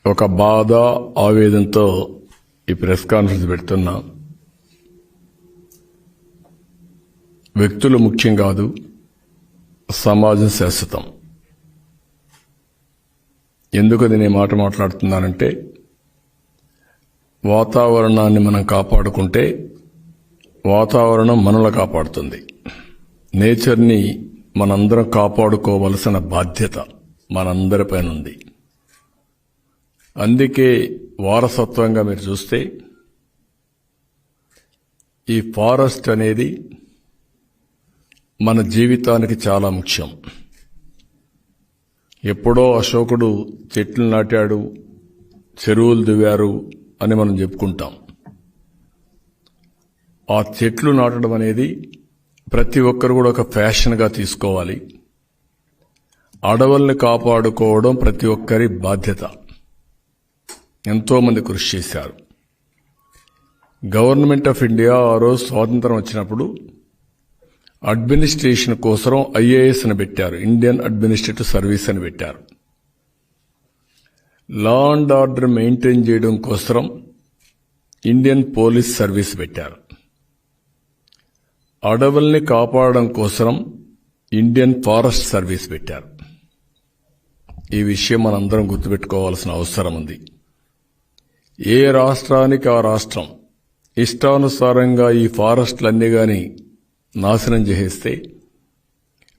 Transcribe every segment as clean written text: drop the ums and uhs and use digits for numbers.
ఒక బాధ ఆవేదనతో ఈ ప్రెస్ కాన్ఫరెన్స్ పెడుతున్నా. వ్యక్తులు ముఖ్యం కాదు, సమాజం శాశ్వతం. ఎందుకు నేను మాట మాట్లాడుతున్నానంటే, వాతావరణాన్ని మనం కాపాడుకుంటే వాతావరణం మనల్ని కాపాడుతుంది. నేచర్ని మనందరం కాపాడుకోవలసిన బాధ్యత మనందరిపైన ఉంది. అందుకే వారసత్వంగా మీరు చూస్తే ఈ ఫారెస్ట్ అనేది మన జీవితానికి చాలా ముఖ్యం. ఎప్పుడో అశోకుడు చెట్లు నాటాడు, చెరువులు దువ్వారు అని మనం చెప్పుకుంటాం. ఆ చెట్లు నాటడం అనేది ప్రతి ఒక్కరు కూడా ఒక ఫ్యాషన్గా తీసుకోవాలి. అడవుల్ని కాపాడుకోవడం ప్రతి ఒక్కరి బాధ్యత. ఎంతో మంది కృషి చేశారు. గవర్నమెంట్ ఆఫ్ ఇండియా ఆ రోజు స్వాతంత్రం వచ్చినప్పుడు అడ్మినిస్ట్రేషన్ కోసం ఐఏఎస్ అని పెట్టారు, ఇండియన్ అడ్మినిస్ట్రేటివ్ సర్వీస్ అని పెట్టారు. లా అండ్ ఆర్డర్ మెయింటైన్ చేయడం కోసం ఇండియన్ పోలీస్ సర్వీస్ పెట్టారు. అడవుల్ని కాపాడడం కోసం ఇండియన్ ఫారెస్ట్ సర్వీస్ పెట్టారు. ఈ విషయం మనందరం గుర్తుపెట్టుకోవాల్సిన అవసరం ఉంది. ఏ రాష్ట్రానికి ఆ రాష్ట్రం ఇష్టానుసారంగా ఈ ఫారెస్ట్లన్నీ గాని నాశనం చేసేస్తే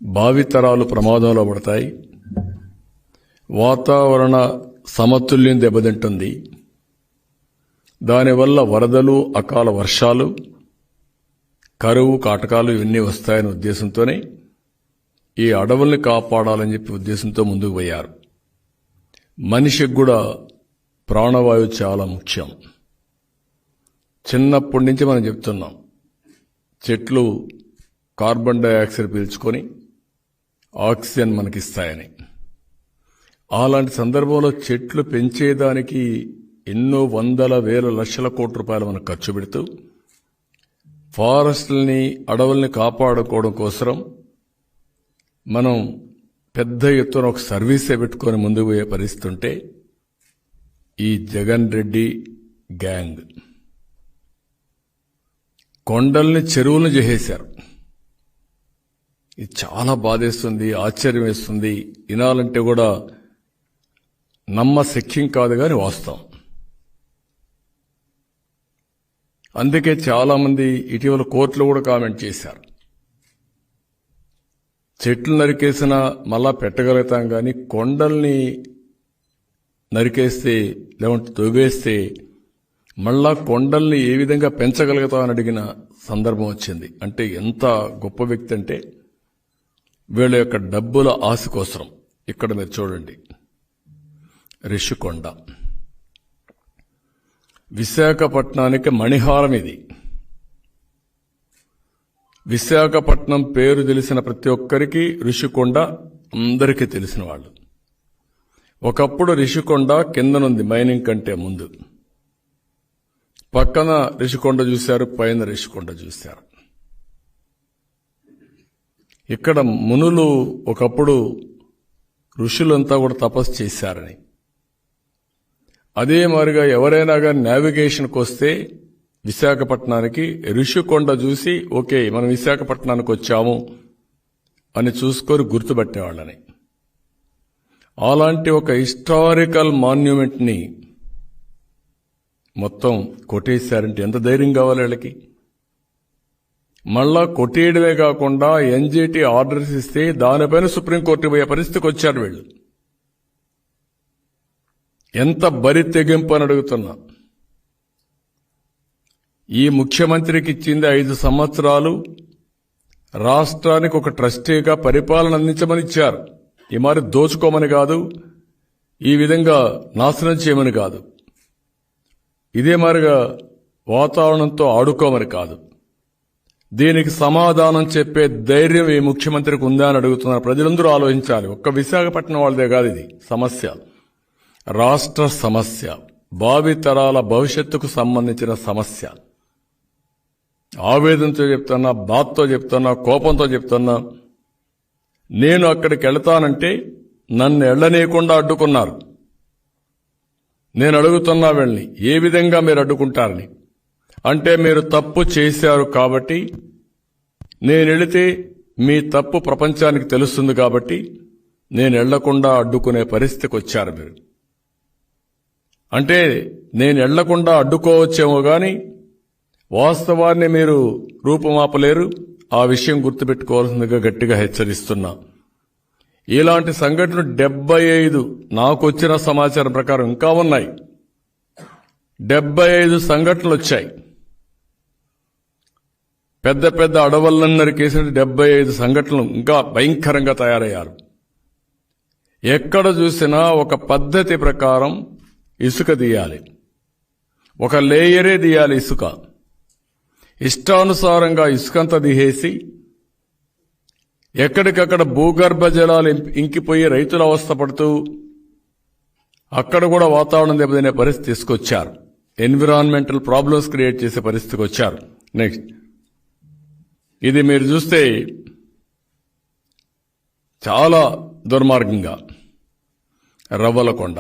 భావితరాలు ప్రమాదంలో పడతాయి. వాతావరణ సమతుల్యం దెబ్బతింటుంది. దానివల్ల వరదలు, అకాల వర్షాలు, కరువు, కాటకాలు ఇవన్నీ వస్తాయనే ఉద్దేశంతోనే ఈ అడవుల్ని కాపాడాలని చెప్పి ఉద్దేశంతో ముందుకు పోయారు. మనిషికి కూడా ప్రాణవాయువు చాలా ముఖ్యం. చిన్నప్పటి నుంచి మనం చెప్తున్నాం, చెట్లు కార్బన్ డైఆక్సైడ్ పీల్చుకొని ఆక్సిజన్ మనకిస్తాయని. అలాంటి సందర్భంలో చెట్లు పెంచేదానికి ఎన్నో వందల వేల లక్షల కోట్ల రూపాయలు మనం ఖర్చు పెడుతూ ఫారెస్ట్లని, అడవుల్ని కాపాడుకోవడం కోసం మనం పెద్ద ఎత్తున ఒక సర్వీసే పెట్టుకొని ముందుకు పోయే పరిస్థితి ఉంటే ఈ జగన్ రెడ్డి గ్యాంగ్ కొండల్ని చెరువులను చేసేశారు. ఇది చాలా బాధేస్తుంది, ఆశ్చర్యం వేస్తుంది. వినాలంటే కూడా నమ్మశక్యం కాదు కానీ వాస్తవం. అందుకే చాలా మంది ఇటీవల కోర్టులో కూడా కామెంట్ చేశారు, చెట్లు నరికేసినా మళ్ళా పెట్టగలుగుతాం కానీ కొండల్ని నరికేస్తే లేదంటే తొవ్వేస్తే మళ్ళా కొండల్ని ఏ విధంగా పెంచగలుగుతామని అడిగిన సందర్భం వచ్చింది. అంటే ఎంత గొప్ప వ్యక్తి అంటే వీళ్ళ యొక్క డబ్బుల ఆశ కోసం. ఇక్కడ మీరు చూడండి, రిషికొండ విశాఖపట్నానికి మణిహారం. ఇది విశాఖపట్నం పేరు తెలిసిన ప్రతి ఒక్కరికి రిషికొండ అందరికీ తెలిసిన వాళ్ళు. ఒకప్పుడు రిషికొండ కిందనుంది, మైనింగ్ కంటే ముందు. పక్కన రిషికొండ చూశారు, పైన రిషికొండ చూశారు. ఇక్కడ మునులు ఒకప్పుడు ఋషులంతా కూడా తపస్సు చేశారని. అదే మాదిరిగా ఎవరైనా కానీ నావిగేషన్కి వస్తే విశాఖపట్నానికి రిషికొండ చూసి ఓకే మనం విశాఖపట్నానికి వచ్చాము అని చూసుకొని గుర్తుపట్టేవాళ్ళని. అలాంటి ఒక హిస్టారికల్ మాన్యుమెంట్ ని మొత్తం కొట్టేశారంటే ఎంత ధైర్యం కావాలి వీళ్ళకి. మళ్ళా కొట్టేయడమే కాకుండా ఎన్జీటీ ఆర్డర్స్ ఇస్తే దానిపైన సుప్రీంకోర్టు పోయే పరిస్థితికి వచ్చారు వీళ్ళు. ఎంత బరి తెగింపు అని అడుగుతున్నా. ఈ ముఖ్యమంత్రికి ఇచ్చింది 5 సంవత్సరాలు రాష్ట్రానికి ఒక ట్రస్టీగా పరిపాలన అందించమని ఇచ్చారు. ఈ మరి దోచుకోమని కాదు, ఈ విధంగా నాశనం చేయమని కాదు, ఇదే మారిగా వాతావరణంతో ఆడుకోమని కాదు. దీనికి సమాధానం చెప్పే ధైర్యం ఈ ముఖ్యమంత్రికి ఉందా అని అడుగుతున్నారు. ప్రజలందరూ ఆలోచించాలి. ఒక్క విశాఖపట్నం వాళ్ళదే కాదు ఇది సమస్య, రాష్ట్ర సమస్య, భావితరాల భవిష్యత్తుకు సంబంధించిన సమస్య. ఆవేదనతో చెప్తున్నా, బాధతో చెప్తున్నా, కోపంతో చెప్తున్నా. నేను అక్కడికి వెళతానంటే నన్ను ఎళ్లనీయకుండా అడ్డుకున్నారు. నేను అడుగుతున్నా వీళ్ళని, ఏ విధంగా మీరు అడ్డుకుంటారని. అంటే మీరు తప్పు చేశారు కాబట్టి, నేను వెళితే మీ తప్పు ప్రపంచానికి తెలుస్తుంది కాబట్టి నేను వెళ్లకుండా అడ్డుకునే పరిస్థితికి వచ్చారు మీరు. అంటే నేను వెళ్లకుండా అడ్డుకోవచ్చేమో గాని వాస్తవాన్ని మీరు రూపుమాపలేరు. ఆ విషయం గుర్తుపెట్టుకోవాల్సిందిగా గట్టిగా హెచ్చరిస్తున్నా. ఇలాంటి సంఘటనలు 75 నాకొచ్చిన సమాచారం ప్రకారం ఇంకా ఉన్నాయి. 75 సంఘటనలు వచ్చాయి. పెద్ద పెద్ద అడవులను నరికేసిన 75 సంఘటనలు ఇంకా భయంకరంగా తయారయ్యారు. ఎక్కడ చూసినా ఒక పద్ధతి ప్రకారం ఇసుక తీయాలి, ఒక లేయరే తీయాలి. ఇసుక ఇష్టానుసారంగా ఇసుకంతా తీసేసి ఎక్కడికక్కడ భూగర్భ జలాలు ఇంకిపోయి రైతులు అవస్థపడుతూ అక్కడ కూడా వాతావరణం దెబ్బతినే పరిస్థితి తీసుకొచ్చారు. ఎన్విరాన్మెంటల్ ప్రాబ్లమ్స్ క్రియేట్ చేసే పరిస్థితికి వచ్చారు. నెక్స్ట్, ఇది మీరు చూస్తే చాలా దుర్మార్గంగా రవ్వలకొండ,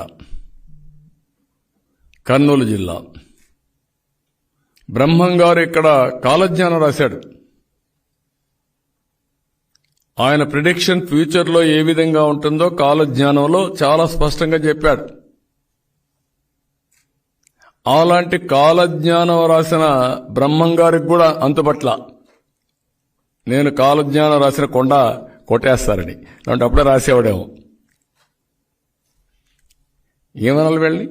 కర్నూలు జిల్లా. బ్రహ్మం గారు ఇక్కడ కాలజ్ఞానం రాశాడు. ఆయన ప్రిడిక్షన్ ఫ్యూచర్లో ఏ విధంగా ఉంటుందో కాలజ్ఞానంలో చాలా స్పష్టంగా చెప్పాడు. అలాంటి కాలజ్ఞానం రాసిన బ్రహ్మం గారికి కూడా అంతుపట్ల నేను కాలజ్ఞానం రాసిన కొండ కొట్టేస్తారని అంటే అప్పుడే రాసేవాడేమో. ఏమనాలి వెళ్ళి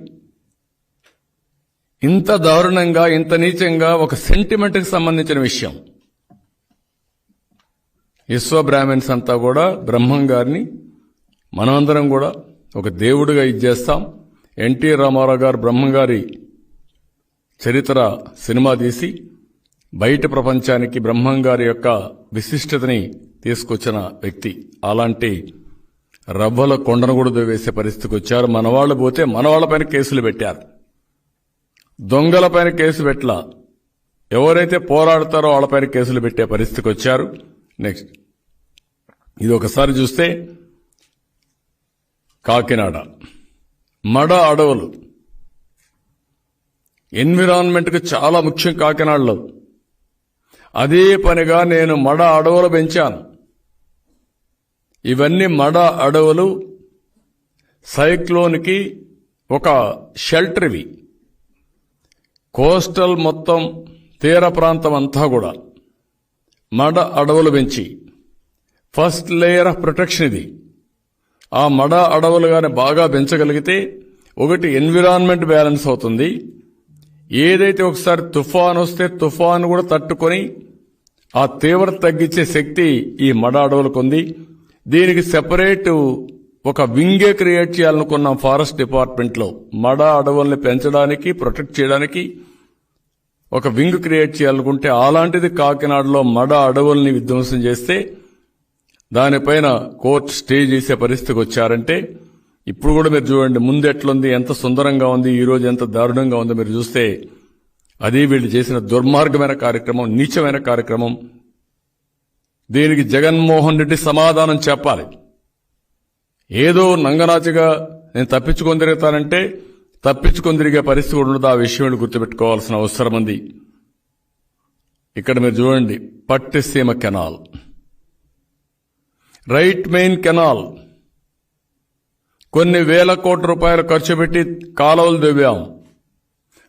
ఇంత దారుణంగా, ఇంత నీచంగా ఒక సెంటిమెంట్కి సంబంధించిన విషయం. విశ్వ బ్రాహ్మణ్స్ అంతా కూడా బ్రహ్మం గారిని మనమందరం కూడా ఒక దేవుడిగా ఇచ్చేస్తాం. ఎన్టీ రామారావు గారు బ్రహ్మం గారి చరిత్ర సినిమా తీసి బయట ప్రపంచానికి బ్రహ్మం గారి యొక్క విశిష్టతని తీసుకొచ్చిన వ్యక్తి. అలాంటి రవ్వల కొండను కూడా వేసే పరిస్థితికి వచ్చారు. మనవాళ్లు పోతే మనవాళ్లపైన కేసులు పెట్టారు, దొంగలపైన కేసు పెట్టలా, ఎవరైతే పోరాడతారో వాళ్ళపైన కేసులు పెట్టే పరిస్థితికి వచ్చారు. నెక్స్ట్, ఇది ఒకసారి చూస్తే కాకినాడ మడ అడవులు ఎన్విరాన్మెంట్కి చాలా ముఖ్యం కాకినాడలో. అదే పనిగా నేను మడ అడవులు పెంచాను. ఇవన్నీ మడ అడవులు సైక్లోన్కి ఒక షెల్టర్. ఇవి కోస్టల్ మొత్తం తీర ప్రాంతం అంతా కూడా మడ అడవులు పెంచి ఫస్ట్ లేయర్ ఆఫ్ ప్రొటెక్షన్ ఇది. ఆ మడ అడవులు గాని బాగా పెంచగలిగితే ఒకటి ఎన్విరాన్మెంట్ బ్యాలెన్స్ అవుతుంది. ఏదైతే ఒకసారి తుఫాన్ వస్తే తుఫాన్ కూడా తట్టుకొని ఆ తీవ్రత తగ్గించే శక్తి ఈ మడ అడవులకు ఉంది. దీనికి సెపరేట్ ఒక వింగే క్రియేట్ చేయాలనుకున్నాం ఫారెస్ట్ డిపార్ట్మెంట్లో. మడ అడవుల్ని పెంచడానికి, ప్రొటెక్ట్ చేయడానికి ఒక వింగ్ క్రియేట్ చేయాలనుకుంటే అలాంటిది కాకినాడలో మడ అడవుల్ని విధ్వంసం చేస్తే దానిపైన కోర్టు స్టే చేసే పరిస్థితికి వచ్చారంటే ఇప్పుడు కూడా మీరు చూడండి ముందు ఎట్లుంది, ఎంత సుందరంగా ఉంది, ఈ రోజు ఎంత దారుణంగా ఉందో మీరు చూస్తే అది వీళ్ళు చేసిన దుర్మార్గమైన కార్యక్రమం, నీచమైన కార్యక్రమం. దీనికి జగన్మోహన్ రెడ్డి సమాధానం చెప్పాలి. ఏదో నంగనాచిగా నేను తప్పించుకొని తిరుగుతానంటే తప్పించుకొని తిరిగే పరిస్థితి ఉండదు. ఆ విషయం గుర్తుపెట్టుకోవాల్సిన అవసరం ఉంది. ఇక్కడ మీరు చూడండి Pattiseema canal, right main canal కొన్ని వేల కోట్ల రూపాయలు ఖర్చు పెట్టి కాలువలు దువ్వాం.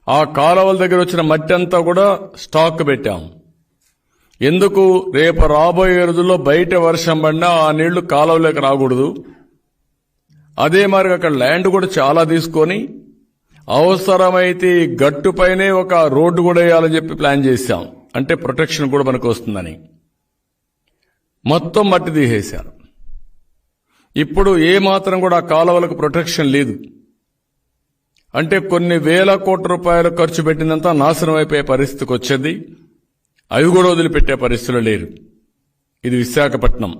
ఆ కాలువల దగ్గర వచ్చిన మట్టి అంతా కూడా స్టాక్ పెట్టాం. ఎందుకు? రేపు రాబోయే రోజుల్లో బయట వర్షం పడినా ఆ నీళ్లు కాలువలోకి రాకూడదు. అదే మరి అక్కడ ల్యాండ్ కూడా చాలా తీసుకొని అవసరమైతే గట్టుపైనే ఒక రోడ్డు కూడా వేయాలని చెప్పి ప్లాన్ చేశాం. అంటే ప్రొటెక్షన్ కూడా మనకు వస్తుందని మొత్తం మట్టి తీసేశారు. ఇప్పుడు ఏ మాత్రం కూడా ఆ కాలువలకు ప్రొటెక్షన్ లేదు. అంటే కొన్ని వేల కోట్ల రూపాయలు ఖర్చు పెట్టినంత నాశనం అయిపోయే పరిస్థితికి వచ్చేది. అవి కూడా వదిలిపెట్టే పరిస్థితులు లేరు. ఇది విశాఖపట్నం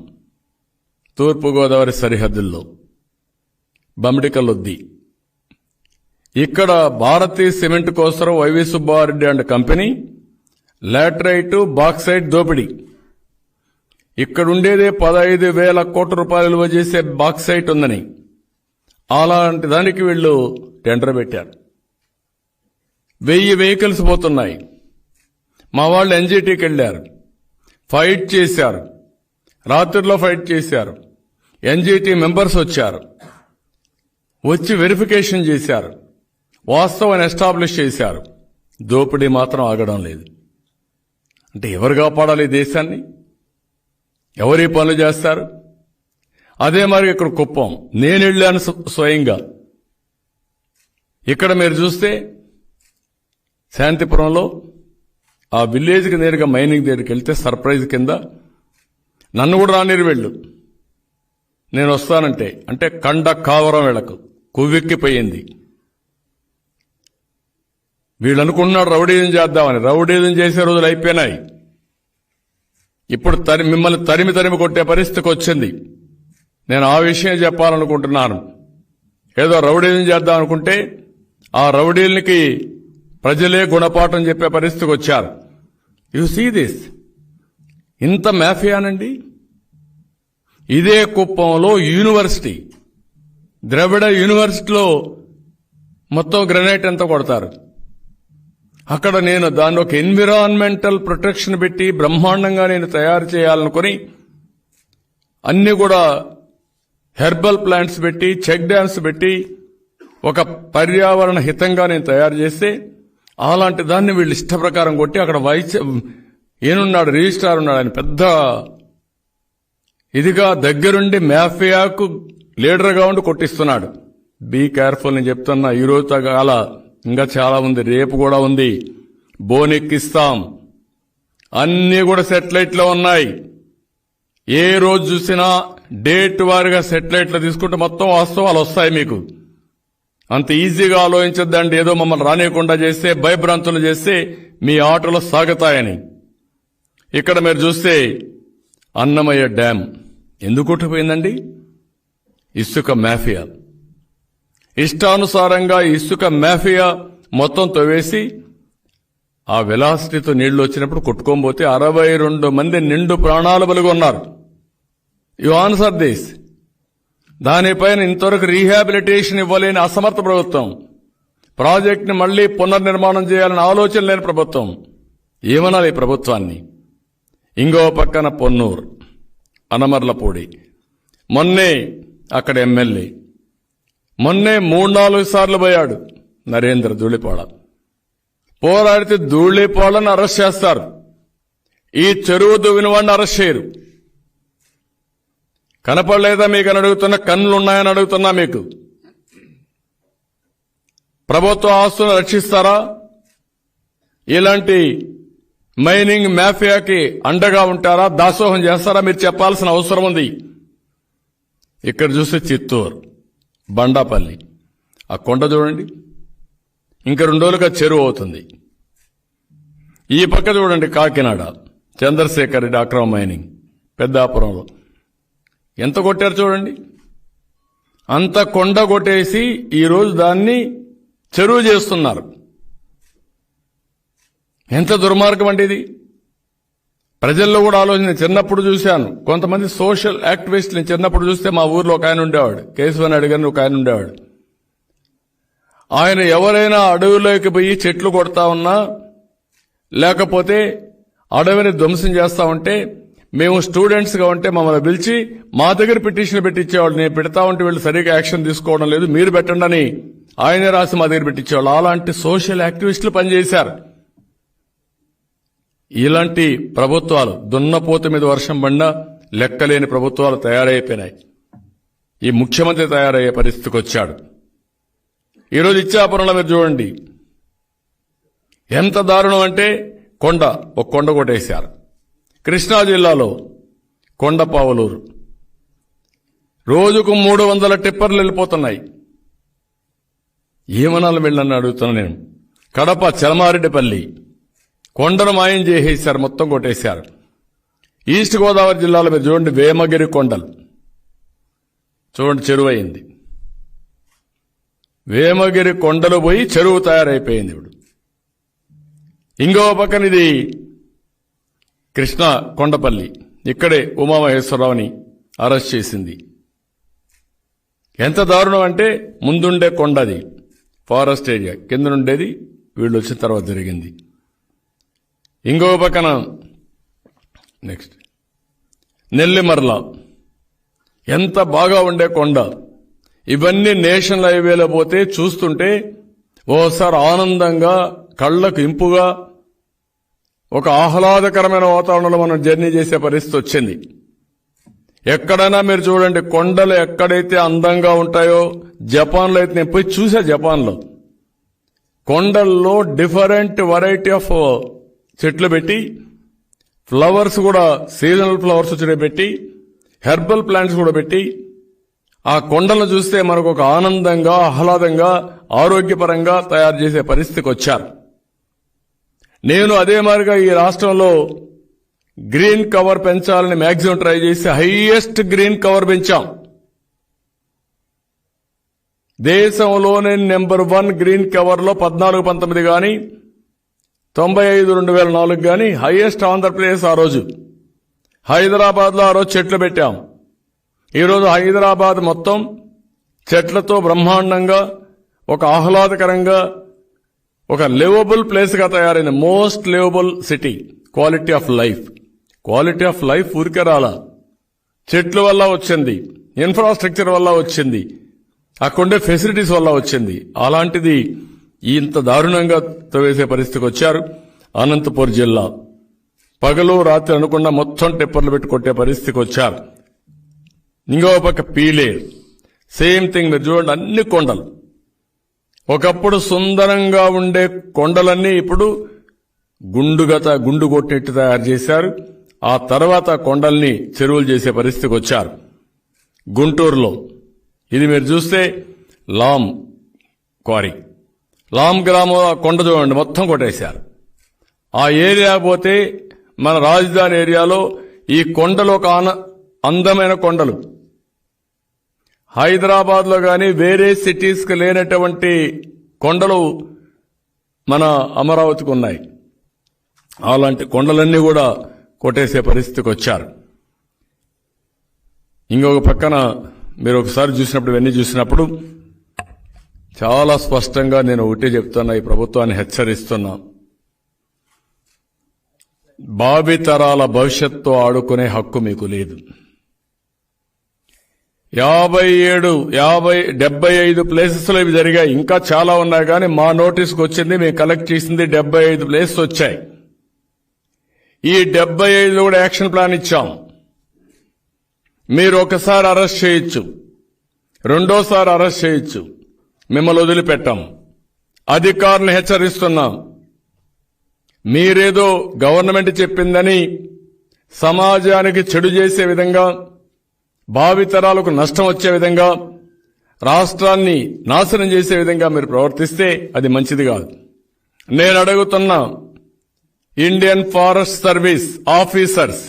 తూర్పుగోదావరి సరిహద్దుల్లో బమిడికలొద్ది. ఇక్కడ భారతీయ సిమెంట్ కోసం YV Subbareddy and company laterite, bauxite దోపిడీ. ఇక్కడుండేదే 15,000 కోట్ల రూపాయలు విలువ చేసే బాక్సైట్ ఉందని అలాంటి దానికి వీళ్ళు టెండర్ పెట్టారు. 1000 వెహికల్స్ పోతున్నాయి. మా వాళ్ళు ఎన్జిటికి వెళ్లారు, ఫైట్ చేశారు, రాత్రిలో ఫైట్ చేశారు. ఎన్జిటి మెంబర్స్ వచ్చారు, వచ్చి వెరిఫికేషన్ చేశారు, వాస్తవాన్ని ఎస్టాబ్లిష్ చేశారు. దోపిడీ మాత్రం ఆగడం లేదు. అంటే ఎవరు కాపాడాలి ఈ దేశాన్ని? ఎవరి పనులు చేస్తారు? అదే మరి ఇక్కడ కుప్పం, నేను వెళ్ళాను స్వయంగా. ఇక్కడ మీరు చూస్తే శాంతిపురంలో ఆ విలేజ్కి నేరుగా మైనింగ్ దగ్గరికి వెళ్తే సర్ప్రైజ్ కింద నన్ను కూడా రానిరు వెళ్ళు, నేను వస్తానంటే అంటే కండ కావరం వీళ్ళకు కొవ్వెక్కిపోయింది. వీళ్ళు అనుకున్నాడు రౌడీజం చేద్దామని. రౌడీజం చేసే రోజులు అయిపోయినాయి. ఇప్పుడు మిమ్మల్ని తరిమి కొట్టే పరిస్థితికి వచ్చింది. నేను ఆ విషయం చెప్పాలనుకుంటున్నాను. ఏదో రౌడీజం చేద్దాం అనుకుంటే ఆ రౌడీలకి ప్రజలే గుణపాఠం చెప్పే పరిస్థితికి వచ్చారు. యు సీ దిస్, ఇంత మాఫియానండి. ఇదే కుప్పంలో యూనివర్సిటీ, ద్రవిడ యూనివర్సిటీలో మొత్తం గ్రెనైట్ ఎంత కొడతారు. అక్కడ నేను దాన్ని ఒక ఎన్విరాన్మెంటల్ ప్రొటెక్షన్ పెట్టి బ్రహ్మాండంగా నేను తయారు చేయాలనుకుని అన్ని కూడా హెర్బల్ ప్లాంట్స్ పెట్టి, చెక్ డ్యామ్స్ పెట్టి ఒక పర్యావరణ హితంగా నేను తయారు చేస్తే అలాంటి దాన్ని వీళ్ళు ఇష్ట ప్రకారం కొట్టి అక్కడ ఏనున్నాడు, రిజిస్ట్రార్ ఉన్నాడు, ఆయన పెద్ద ఇదిగా దగ్గరుండి మాఫియాకు లీడర్గా ఉండి కొట్టిస్తున్నాడు. బీ కేర్ఫుల్ నేను చెప్తున్నా. ఈ రోజు తగాల ఇంకా చాలా ఉంది, రేపు కూడా ఉంది. బోనెక్కిస్తాం. అన్నీ కూడా సెటిలైట్లో ఉన్నాయి. ఏ రోజు చూసినా డేట్ వారిగా సెటిలైట్లు తీసుకుంటే మొత్తం వాస్తవాలు వస్తాయి మీకు. అంత ఈజీగా ఆలోచించద్దండి. ఏదో మమ్మల్ని రానియకుండా చేస్తే, భయభ్రాంతులు చేస్తే మీ ఆటలు సాగుతాయని. ఇక్కడ మీరు చూస్తే అన్నమయ్య డ్యాం ఎందుకు కొట్టుకుపోయిందండి? ఇసుక మాఫియా. ఇష్టానుసారంగా ఇసుక మాఫియా మొత్తం తవ్వేసి ఆ వెలాసిటీతో నీళ్లు వచ్చినప్పుడు కొట్టుకోబోతే 62 మంది నిండు ప్రాణాలు బలిగొన్నారు. You answer this. దానిపైన ఇంతవరకు రీహాబిలిటేషన్ ఇవ్వలేని అసమర్థ ప్రభుత్వం, ప్రాజెక్టుని మళ్లీ పునర్నిర్మాణం చేయాలని ఆలోచన లేని ప్రభుత్వం. ఏమనాలి ఈ ప్రభుత్వాన్ని? ఇంకో పక్కన పొన్నూరు, అనమర్లపూడి, మొన్నే అక్కడ ఎమ్మెల్యే, మొన్నే 3-4 సార్లు పోయాడు నరేంద్ర ధూళిపాడ. పోరాడితే ధూళిపాడని అరెస్ట్ చేస్తారు, ఈ చెరువు దువ్విన వాడిని అరెస్ట్ చేయరు. కనపడలేదా మీకు అని అడుగుతున్నా, కన్నులున్నాయని అడుగుతున్నా. మీకు ప్రభుత్వ ఆస్తులను రక్షిస్తారా? ఇలాంటి మైనింగ్ మాఫియాకి అండగా ఉంటారా? దాసోహం చేస్తారా? మీరు చెప్పాల్సిన అవసరం ఉంది. ఇక్కడ చూస్తే చిత్తూరు, బండాపల్లి, ఆ కొండ చూడండి, ఇంకా 2 రోజులుగా చెరువు అవుతుంది. ఈ పక్క చూడండి కాకినాడ, చంద్రశేఖర్ రెడ్డి అక్రమ మైనింగ్ పెద్దాపురంలో ఎంత కొట్టారు చూడండి. అంత కొండ కొట్టేసి ఈరోజు దాన్ని చెరువు చేస్తున్నారు. ఎంత దుర్మార్గం అంటే ఇది. ప్రజల్లో కూడా ఆలోచన. చిన్నప్పుడు చూశాను కొంతమంది సోషల్ యాక్టివిస్టులు. చిన్నప్పుడు చూస్తే మా ఊర్లో ఒక ఆయన ఉండేవాడు, కేశవనాయుడు గారిని ఒక ఆయన ఉండేవాడు. ఆయన ఎవరైనా అడవిలోకి పోయి చెట్లు కొడతా ఉన్నా, లేకపోతే అడవిని ధ్వంసం చేస్తా ఉంటే, మేము స్టూడెంట్స్ గా ఉంటే మమ్మల్ని పిలిచి మా దగ్గర పిటిషన్ పెట్టించేవాళ్ళు. నేను పెడతా ఉంటే వీళ్ళు సరిగ్గా యాక్షన్ తీసుకోవడం లేదు, మీరు పెట్టండి అని ఆయనే రాసి మా దగ్గర పెట్టించేవాళ్ళు. అలాంటి సోషల్ యాక్టివిస్టులు పనిచేశారు. ఇలాంటి ప్రభుత్వాలు, దున్నపోత మీద వర్షం పడినా లెక్కలేని ప్రభుత్వాలు తయారైపోయినాయి. ఈ ముఖ్యమంత్రి తయారయ్యే పరిస్థితికి వచ్చాడు. ఈరోజు ఇచ్చాపురంలో మీరు చూడండి ఎంత దారుణం అంటే, ఒక కొండ కొట్టేశారు. కృష్ణా జిల్లాలో కొండపావులూరు రోజుకు 300 టిప్పర్లు వెళ్ళిపోతున్నాయి. ఏమనాలి వెళ్ళని అడుగుతున్నా నేను. కడప చలమారెడ్డిపల్లి కొండను మాయం చేసేశారు, మొత్తం కొట్టేశారు. ఈస్ట్ గోదావరి జిల్లాలో మీరు చూడండి వేమగిరి కొండలు చూడండి, చెరువు అయింది. వేమగిరి కొండలు పోయి చెరువు తయారైపోయింది. ఇప్పుడు ఇంకో పక్కన ఇది కృష్ణా కొండపల్లి, ఇక్కడే ఉమామహేశ్వరరావుని అరెస్ట్ చేసింది. ఎంత దారుణం అంటే, ముందుండే కొండది ఫారెస్ట్ ఏరియా, కింద నుండేది వీళ్ళు వచ్చిన తర్వాత జరిగింది. ఇంకో పక్కన నెక్స్ట్ నెల్లిమర్ల ఎంత బాగా ఉండే కొండ. ఇవన్నీ నేషనల్ హైవేలో పోతే చూస్తుంటే ఓసారి ఆనందంగా కళ్లకు ఇంపుగా ఒక ఆహ్లాదకరమైన వాతావరణంలో మనం జర్నీ చేసే పరిస్థితి వచ్చింది. ఎక్కడైనా మీరు చూడండి, కొండలు ఎక్కడైతే అందంగా ఉంటాయో, జపాన్లో అయితే నేను పోయి చూసా. జపాన్లో కొండల్లో డిఫరెంట్ వెరైటీ ఆఫ్ చెట్లు పెట్టి, ఫ్లవర్స్ కూడా సీజనల్ ఫ్లవర్స్ వచ్చి పెట్టి, హెర్బల్ ప్లాంట్స్ కూడా పెట్టి, ఆ కొండలను చూస్తే మనకు ఒక ఆనందంగా ఆహ్లాదంగా ఆరోగ్యపరంగా తయారు చేసే పరిస్థితికి వచ్చారు. నేను అదే మాదిరిగా ఈ రాష్ట్రంలో గ్రీన్ కవర్ పెంచాలని మ్యాక్సిమం ట్రై చేసి హైయెస్ట్ గ్రీన్ కవర్ పెంచాం. దేశంలోనే నెంబర్ 1 గ్రీన్ కవర్ లో 14-19 గాని 95-2004 గాని హైయెస్ట్ ఆంధ్రప్రదేశ్. ఆ రోజు హైదరాబాద్ లో ఆ రోజు చెట్లు పెట్టాం. ఈరోజు హైదరాబాద్ మొత్తం చెట్లతో బ్రహ్మాండంగా ఒక ఆహ్లాదకరంగా ఒక లివబుల్ ప్లేస్ గా తయారైంది. Most liveable city. Quality of life. Quality of life ఊరికే రాలా, చెట్ల వల్ల వచ్చింది, ఇన్ఫ్రాస్ట్రక్చర్ వల్ల వచ్చింది, అక్కడుండే ఫెసిలిటీస్ వల్ల వచ్చింది. అలాంటిది ఇంత దారుణంగా తవ్వేసే పరిస్థితికి వచ్చారు. అనంతపూర్ జిల్లా పగలు రాత్రి అనుకున్న మొత్తం టిప్పర్లు పెట్టి కొట్టే పరిస్థితికి వచ్చారు. ఇంకో పక్క పీలేరు సేమ్ థింగ్. మీరు చూడండి, అన్ని కొండలు ఒకప్పుడు సుందరంగా ఉండే కొండలన్నీ ఇప్పుడు గుండు కొట్టినట్టు తయారు చేశారు. ఆ తర్వాత కొండల్ని చెరువులు చేసే పరిస్థితికి వచ్చారు. గుంటూరులో ఇది మీరు చూస్తే లామ్ క్వారీ, లామ్ గ్రామం కొండ చూడండి మొత్తం కొట్టేశారు. ఆ ఏరియా పోతే మన రాజధాని ఏరియాలో ఈ కొండలు ఒక అందమైన కొండలు. హైదరాబాద్ లో గాని వేరే సిటీస్ కి లేనటువంటి కొండలు మన అమరావతికి ఉన్నాయి. అలాంటి కొండలన్నీ కూడా కొట్టేసే పరిస్థితికి వచ్చారు. ఇంకొక పక్కన మీరు ఒకసారి చూసినప్పుడు, ఇవన్నీ చూసినప్పుడు చాలా స్పష్టంగా నేను ఒకటే చెప్తున్నా, ఈ ప్రభుత్వాన్ని హెచ్చరిస్తున్నా. భావితరాల భవిష్యత్తు ఆడుకునే హక్కు మీకు లేదు. 75 ప్లేసెస్ లో ఇవి జరిగాయి. ఇంకా చాలా ఉన్నాయి కానీ మా నోటీస్కి వచ్చింది, మేము కలెక్ట్ చేసింది 75 ప్లేసెస్ వచ్చాయి. ఈ 75 కూడా యాక్షన్ ప్లాన్ ఇచ్చాం. మీరు ఒకసారి అరెస్ట్ చేయొచ్చు, రెండోసారి అరెస్ట్ చేయొచ్చు, మిమ్మల్ని వదిలిపెట్టాం. అధికారులను హెచ్చరిస్తున్నాం. మీరేదో గవర్నమెంట్ చెప్పిందని సమాజానికి చెడు చేసే విధంగా, భావితరాలకు నష్టం వచ్చే విధంగా, రాష్ట్రాన్ని నాశనం చేసే విధంగా మీరు ప్రవర్తిస్తే అది మంచిది కాదు. నేను అడుగుతున్నా, ఇండియన్ ఫారెస్ట్ సర్వీస్ ఆఫీసర్స్,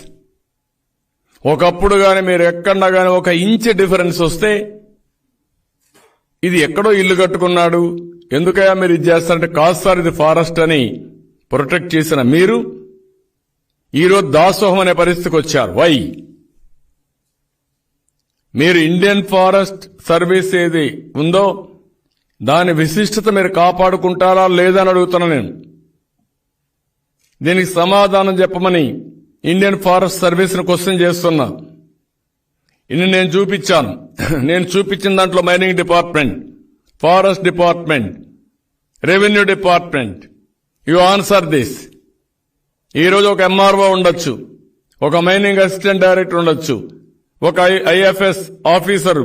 ఒకప్పుడు గాని మీరు ఎక్కడా గాని ఒక ఇంచ్ డిఫరెన్స్ వస్తే, ఇది ఎక్కడో ఇల్లు కట్టుకున్నాడు, ఎందుకయ్యా మీరు ఇది చేస్తారంటే, కాదు సార్ ఇది ఫారెస్ట్ అని ప్రొటెక్ట్ చేసిన మీరు ఈరోజు దాసోహం అనే పరిస్థితికి వచ్చారు. వై? మీరు ఇండియన్ ఫారెస్ట్ సర్వీస్ ఏది ఉందో దాని విశిష్టత మీరు కాపాడుకుంటారా లేదా అని అడుగుతున్నా నేను. దీనికి సమాధానం చెప్పమని ఇండియన్ ఫారెస్ట్ సర్వీస్ ను క్వశ్చన్ చేస్తున్నా. ఇన్ని నేను చూపించాను. నేను చూపించిన దాంట్లో mining department, forest department, revenue department, you answer this. ఈరోజు ఒక ఎంఆర్ఓ ఉండొచ్చు, ఒక మైనింగ్ అసిస్టెంట్ డైరెక్టర్ ఉండొచ్చు, ఒక ఐఎఫ్ఎస్ ఆఫీసర్,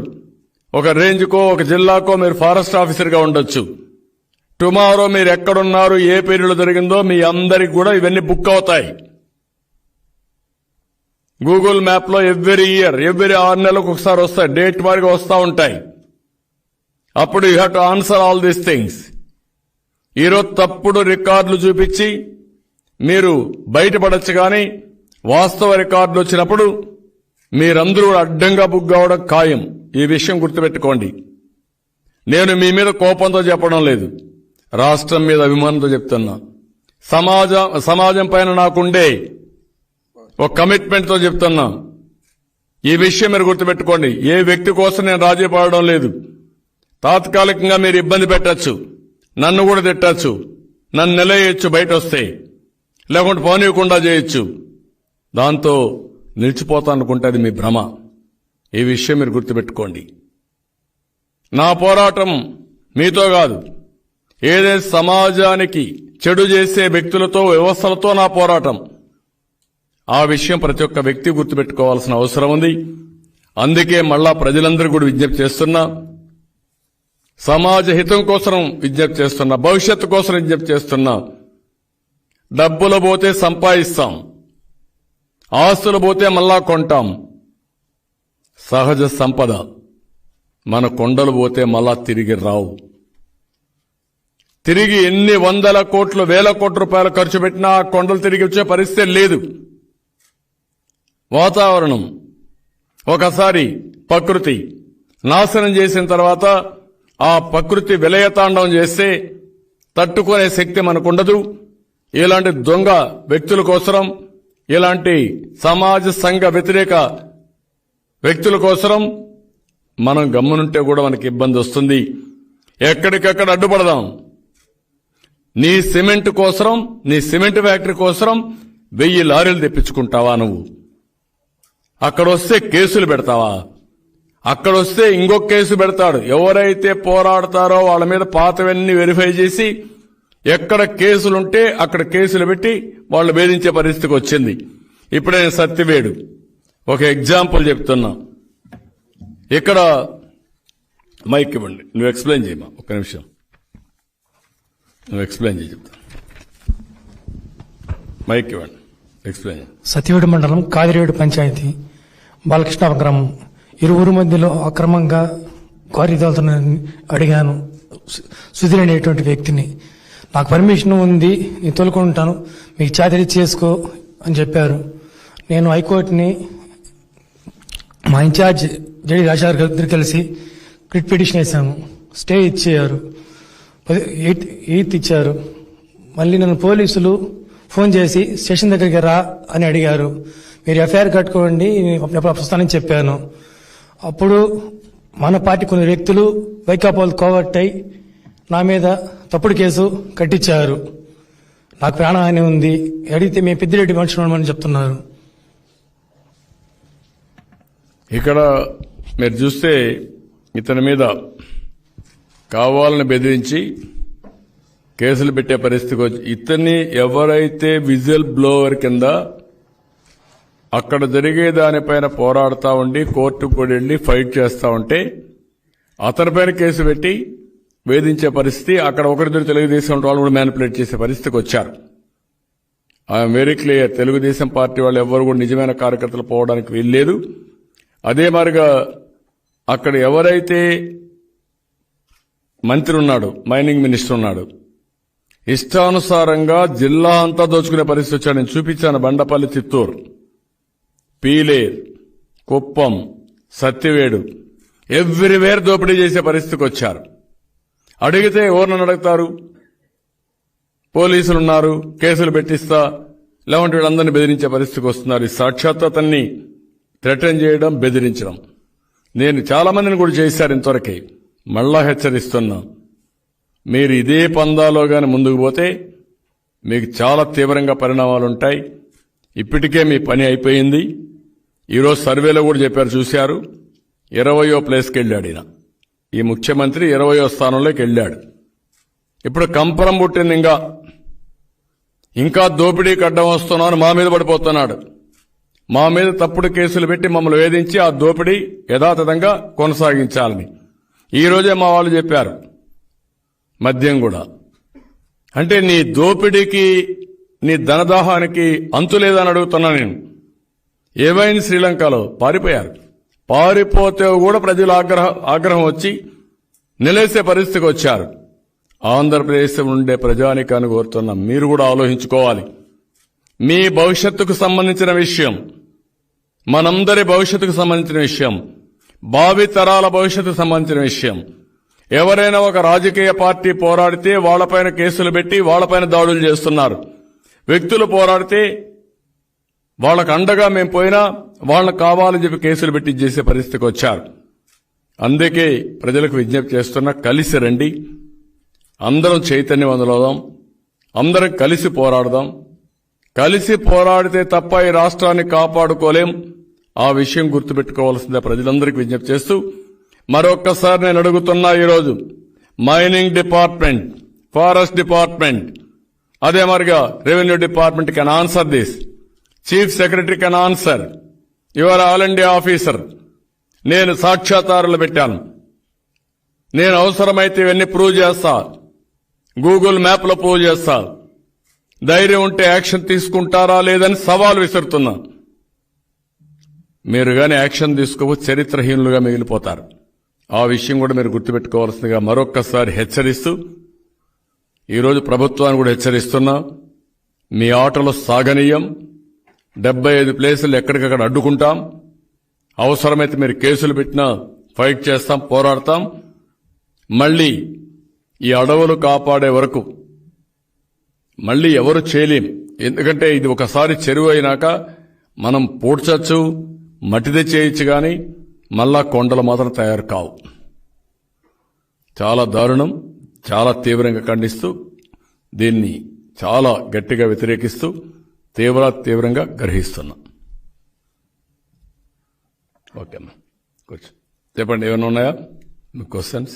ఒక రేంజ్కో ఒక జిల్లాకో మీరు ఫారెస్ట్ ఆఫీసర్గా ఉండొచ్చు. టుమారో మీరు ఎక్కడున్నారు, ఏ పీరియడ్లో జరిగిందో మీ అందరికి కూడా ఇవన్నీ బుక్ అవుతాయి. గూగుల్ మ్యాప్ లో ఎవ్రీ 6 నెలలకు ఒకసారి వస్తాయి, డేట్ వారిగా వస్తూ ఉంటాయి. అప్పుడు you have to answer all these things. ఈరోజు తప్పుడు రికార్డులు చూపించి మీరు బయటపడచ్చు, కానీ వాస్తవ రికార్డులు వచ్చినప్పుడు మీరందరూ అడ్డంగా బుక్ కావడం ఖాయం. ఈ విషయం గుర్తుపెట్టుకోండి. నేను మీ మీద కోపంతో చెప్పడం లేదు, రాష్ట్రం మీద అభిమానంతో చెప్తున్నా. సమాజం పైన నాకుండే ఒక కమిట్మెంట్ తో చెప్తున్నా. ఈ విషయం మీరు గుర్తుపెట్టుకోండి. ఏ వ్యక్తి కోసం నేను రాజీ పడడం లేదు. తాత్కాలికంగా మీరు ఇబ్బంది పెట్టచ్చు, నన్ను కూడా తిట్టచ్చు, నన్ను నిలయచ్చు బయట వస్తే, లేకుంటే పోనీయకుండా చేయొచ్చు, దాంతో నిలిచిపోతా అనుకుంటే అది మీ భ్రమ. ఈ విషయం మీరు గుర్తుపెట్టుకోండి. నా పోరాటం మీతో కాదు, ఏదైతే సమాజానికి చెడు చేసే వ్యక్తులతో, వ్యవస్థలతో నా పోరాటం. ఆ విషయం ప్రతి ఒక్క వ్యక్తి గుర్తుపెట్టుకోవాల్సిన అవసరం ఉంది. అందుకే మళ్ళా ప్రజలందరూ కూడా విజ్ఞప్తి చేస్తున్నా, సమాజ హితం కోసం విజ్ఞప్తి చేస్తున్నా, భవిష్యత్తు కోసం విజ్ఞప్తి చేస్తున్నా. డబ్బులు పోతే సంపాదిస్తాం, ఆస్తులు పోతే మళ్ళా కొంటాం. సహజ సంపద మన కొండలు పోతే మళ్ళా తిరిగి రావు. తిరిగి ఎన్ని వందల కోట్లు, వేల కోట్ల రూపాయలు ఖర్చు పెట్టినా ఆ కొండలు తిరిగి వచ్చే పరిస్థితి లేదు. వాతావరణం ఒకసారి ప్రకృతి నాశనం చేసిన తర్వాత ఆ ప్రకృతి విలయతాండవం చేస్తే తట్టుకునే శక్తి మనకుండదు. ఇలాంటి దొంగ వ్యక్తుల కోసం, ఇలాంటి సమాజ సంఘ వ్యతిరేక వ్యక్తుల కోసం మనం గమ్మునుంటే కూడా మనకి ఇబ్బంది వస్తుంది. ఎక్కడికక్కడ అడ్డుపడదాం. నీ సిమెంట్ కోసం, నీ సిమెంట్ ఫ్యాక్టరీ కోసం 1000 లారీలు తెప్పించుకుంటావా నువ్వు? అక్కడొస్తే కేసులు పెడతావా? అక్కడొస్తే ఇంకొక కేసు పెడతాడు. ఎవరైతే పోరాడతారో వాళ్ళ మీద పాతవన్నీ వెరిఫై చేసి ఎక్కడ కేసులుంటే అక్కడ కేసులు పెట్టి వాళ్ళు వేధించే పరిస్థితికి వచ్చింది. ఇప్పుడే సత్యవేడు ఒక ఎగ్జాంపుల్ చెప్తున్నా. ఇక్కడ మైక్ ఇవ్వండి, నువ్వు ఎక్స్ప్లెయిన్ చేయమా. ఒక్క నిమిషం నువ్వు ఎక్స్ప్లెయిన్ చేయి, చెప్తా. మైక్ ఇవ్వండి, ఎక్స్ప్లెయిన్ చేయి. సత్యవేడు మండలం కాదిరేడు పంచాయతీ బాలకృష్ణ గ్రామం. ఇరువురు మధ్యలో అక్రమంగా క్వారీ తోలుతున్నారని అడిగాను సుధీర్ అనేటువంటి వ్యక్తిని. నాకు పర్మిషన్ ఉంది, నేను తోలుకుంటాను, మీకు చాదరి చేసుకో అని చెప్పారు. నేను హైకోర్టుని మా ఇన్ఛార్జ్ జడి రాజాగారి దగ్గర కలిసి రిట్ పిటిషన్ వేశాము. స్టే ఇచ్చారు, 8th ఇచ్చారు. మళ్ళీ నన్ను పోలీసులు ఫోన్ చేసి స్టేషన్ దగ్గరికి రా అని అడిగారు. మీరు ఎఫ్ఐఆర్ కట్టుకోండి, ఎప్పుడు వస్తానని చెప్పాను. అప్పుడు మన పార్టీ కొన్ని వ్యక్తులు వైకాపాలు కోవట్టై నా మీద తప్పుడు కేసు కట్టించారు. నాకు ప్రాణహాని ఉంది, అడిగితే మేము పెద్దిరెడ్డి మనుషులు అని చెప్తున్నారు. ఇక్కడ మీరు చూస్తే ఇతని మీద కావాలని బెదిరించి కేసులు పెట్టే పరిస్థితికి వచ్చి, ఇతన్ని ఎవరైతే విజిల్ బ్లోవర్ కింద అక్కడ జరిగే దానిపైన పోరాడుతూ ఉండి కోర్టుకు కూడా వెళ్లి ఫైట్ చేస్తూ ఉంటే అతనిపైన కేసు పెట్టి వేధించే పరిస్థితి, అక్కడ ఒకరిద్దరు తెలుగుదేశం వాళ్ళు కూడా మ్యానిపులేట్ చేసే పరిస్థితికి వచ్చారు. I'm very clear, Telugu Desam party వాళ్ళు ఎవరు కూడా నిజమైన కార్యకర్తలు పోవడానికి వీల్లేదు. అదే మాదిరిగా అక్కడ ఎవరైతే మంత్రి ఉన్నాడు, మైనింగ్ మినిస్టర్ ఉన్నాడు, ఇష్టానుసారంగా జిల్లా అంతా దోచుకునే పరిస్థితి వచ్చాడు. నేను చూపించాను. బండపల్లి, చిత్తూరు, పీలేర్, కుప్పం, సత్యవేడు, ఎవ్రీవేర్ దోపిడీ చేసే పరిస్థితికి వచ్చారు. అడిగితే ఎవరినని అడుగుతారు? పోలీసులున్నారు, కేసులు పెట్టిస్తా, లేవంటే వీళ్ళందరినీ బెదిరించే పరిస్థితికి వస్తున్నారు. ఈ సాక్షాత్ అతన్ని థ్రెటన్ చేయడం, బెదిరించడం. నేను చాలా మందిని కూడా చేశారు ఇంతవరకే. మళ్ళా హెచ్చరిస్తున్నా, మీరు ఇదే పందాలో గాని ముందుకు పోతే మీకు చాలా తీవ్రంగా పరిణామాలుంటాయి. ఇప్పటికే మీ పని అయిపోయింది. ఈరోజు సర్వేలో కూడా చెప్పారు, చూశారు. 20వ ప్లేస్కి వెళ్ళాడు ఈయన. ఈ ముఖ్యమంత్రి 20వ స్థానంలోకి వెళ్ళాడు. ఇప్పుడు కంపరం పుట్టింది. ఇంకా దోపిడీకి అడ్డం వస్తున్నాను, మా మీద పడిపోతున్నాడు. మా మీద తప్పుడు కేసులు పెట్టి మమ్మల్ని వేధించి ఆ దోపిడీ యథాతథంగా కొనసాగించాలని ఈ రోజే మా వాళ్ళు చెప్పారు. మద్యం కూడా. అంటే నీ దోపిడీకి, నీ ధనదాహానికి అంతు లేదని అడుగుతున్నా నేను. ఏమైంది? శ్రీలంకలో పారిపోయారు. పారిపోతే కూడా ప్రజల ఆగ్రహం వచ్చి నిలేసే పరిస్థితికి వచ్చారు. ఆంధ్రప్రదేశ్ ఉండే ప్రజానికాన్ని కోరుతున్నా, మీరు కూడా ఆలోచించుకోవాలి. మీ భవిష్యత్తుకు సంబంధించిన విషయం, మనందరి భవిష్యత్తుకు సంబంధించిన విషయం, భావి తరాల భవిష్యత్తుకు సంబంధించిన విషయం. ఎవరైనా ఒక రాజకీయ పార్టీ పోరాడితే వాళ్లపైన కేసులు పెట్టి వాళ్లపైన దాడులు చేస్తున్నారు. వ్యక్తులు పోరాడితే వాళ్లకు అండగా మేము పోయినా వాళ్ళకు కావాలని చెప్పి కేసులు పెట్టి చేసే పరిస్థితికి వచ్చారు. అందుకే ప్రజలకు విజ్ఞప్తి చేస్తున్నా, కలిసి రండి, అందరం చైతన్యవంతులవుదాం. అందరం కలిసి పోరాడదాం. కలిసి పోరాడితే తప్ప ఈ రాష్ట్రాన్ని కాపాడుకోలేం. ఆ విషయం గుర్తుపెట్టుకోవాల్సిందే ప్రజలందరికీ విజ్ఞప్తి చేస్తూ మరొక్కసారి నేను అడుగుతున్నా, ఈరోజు మైనింగ్ డిపార్ట్మెంట్, ఫారెస్ట్ డిపార్ట్మెంట్, అదే మరిగా revenue department can answer this, chief secretary can answer, your all India officer. నేను సాక్ష్యాధారాలు పెట్టాను. నేను అవసరమైతే ఇవన్నీ ప్రూవ్ చేస్తా, గూగుల్ మ్యాప్ లో ప్రూవ్ చేస్తా. ధైర్యం ఉంటే యాక్షన్ తీసుకుంటారా లేదని సవాల్ విసురుతున్నా. మీరు గాని యాక్షన్ తీసుకోవచ్చు, చరిత్రహీనులుగా మిగిలిపోతారు. ఆ విషయం కూడా మీరు గుర్తుపెట్టుకోవాల్సిందిగా మరొక్కసారి హెచ్చరిస్తూ, ఈరోజు ప్రభుత్వాన్ని కూడా హెచ్చరిస్తున్నా, మీ ఆటలు సాగనీయం. 75 ప్లేసులు ఎక్కడికక్కడ అడ్డుకుంటాం. అవసరమైతే మీరు కేసులు పెట్టినా ఫైట్ చేస్తాం, పోరాడతాం. మళ్లీ ఈ అడవులు కాపాడే వరకు మళ్లీ ఎవరు చేయలేం. ఎందుకంటే ఇది ఒకసారి చెరువు అయినాక మనం పూడ్చచ్చు, మట్టిదే చేయొచ్చు, గాని మళ్ళా కొండలు మాత్రం తయారు కావు. చాలా దారుణం. చాలా తీవ్రంగా ఖండిస్తూ, దీన్ని చాలా గట్టిగా వ్యతిరేకిస్తూ తీవ్రంగా గ్రహిస్తున్నాం. ఓకేమ్మా, కూర్చో. చెప్పండి, ఏమైనా ఉన్నాయా మీ క్వశ్చన్స్?